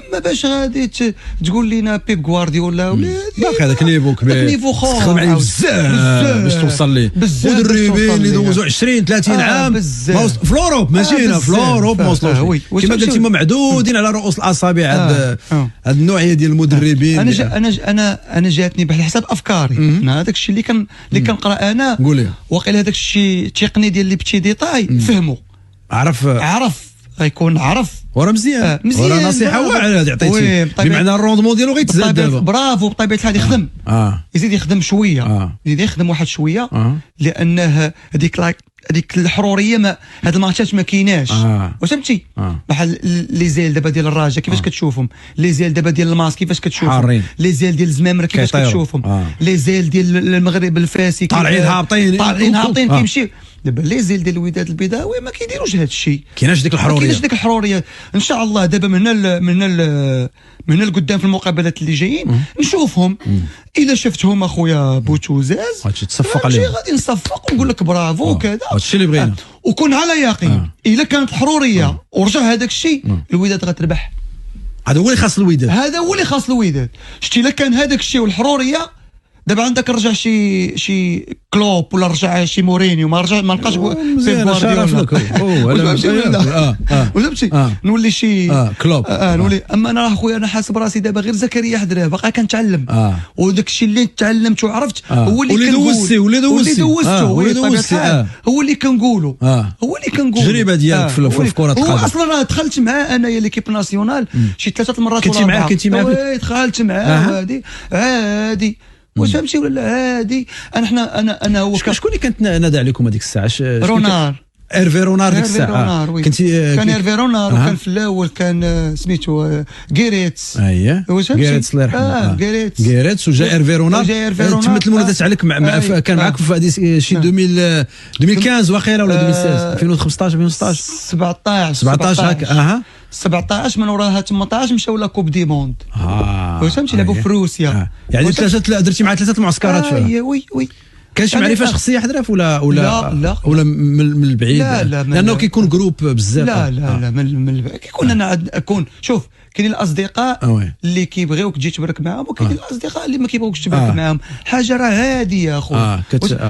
اما باش غادي تقول لنا بيب غوارديولا ولا باقي هذاك نيفو كبير، هذاك نيفو خور تخدم عليه بزاف باش توصل ليه. مدربين اللي دوزوا 20 30 عام في الاوروب، ماشي هنا في الاوروب ما وصلوش. كما قلتي ما معدودين على رؤوس الاصابع هاد النوعيه ديال المدربين. انا جاتني بحال حسب افكاري هذاك الشيء اللي كنقرا انا. واقيلا هذاك الشيء التقني ديال لي بتي ديتاي فهموا، عرف غيكون عرف وراه مزيان وراه نصيحه واعره هذه عطيتي، بمعنى الروندمون ديالو غيتزاد دابا. برافو، بطبيعه الحال يخدم يزيد يخدم شويه، يزيد يخدم واحد شويه لانه هذيك الحروريه هاد الماتشات ما كايناش. واش فهمتي؟ بحال لي زيل دابا ديال الراجا كيفاش كتشوفهم، لي زيل دابا ديال الماس كيفاش كتشوفهم، لي زيل ديال الزمامره كيفاش كتشوفهم، لي زيل ديال المغرب الفاسي طالعين هابطين كيمشي. دابا لي زيل ديال الوداد البيضاوي ما كيديروش هذا الشيء، كايناش ديك الحروريه. ان شاء الله دابا من القدام في المقابلات اللي جايين نشوفهم. الا شفتهم اخويا بوتوزاز غادي تصفق عليهم، غادي نصفق ونقول لك برافو وكذا. هادشي اللي بغينا، وكون على يقين الا كانت الحروريه ورجع هذاك الشيء الوداد غتربح. هذا هو اللي خاص الوداد، شتي الا كان هذاك الشيء والحروريه. دابا عندك رجع شي كلوب ولا رجع شي مورينيو ما لقاش بيب غوارديولا فهمتي، نولي شي كلوب نولي. اما انا خويا انا حاسب راسي دابا غير زكريا حضره باقي كنتعلم وداك الشيء اللي تعلمت وعرفت هو اللي هو اللي كنقولوا التجربه ديالك في كره القدم. اصلا دخلت معاه انايا ليكيب ناسيونال شي 3 مرات كنتي معاه دخلت معاه عادي واش فهمتي ولا عادي. انا هو شكون اللي كانت نادى عليكم هذيك الساعه؟ رونار، ايرفي رونار ديك الساعه كنتي كان ايرفي رونار وكان في الاول كان سميتو غيريتس. غيريتس الله يرحمه. غيريتس وجا ايرفي رونار تمت المولدات عليك كان معك في هذه شي 2015 واقيلا ولا 2016 2015 17 هكا 17 من وراها 18 مشاو لا كوب دي موند. فهمتي لعبوا في روسيا. يعني درتي مع 3 معسكرات فيها. وي كان شي معرفه شخصيه حذراف ولا من البعيد؟ لا لانه كيكون جروب بزاف. لا من البعيد كيكون. انا اكون شوف كاين الاصدقاء اللي كيبغيوك تجي تبارك معاهم، وكاين الاصدقاء اللي ما كيبغيوكش تبارك معاهم. حاجه راه هاديه اخويا.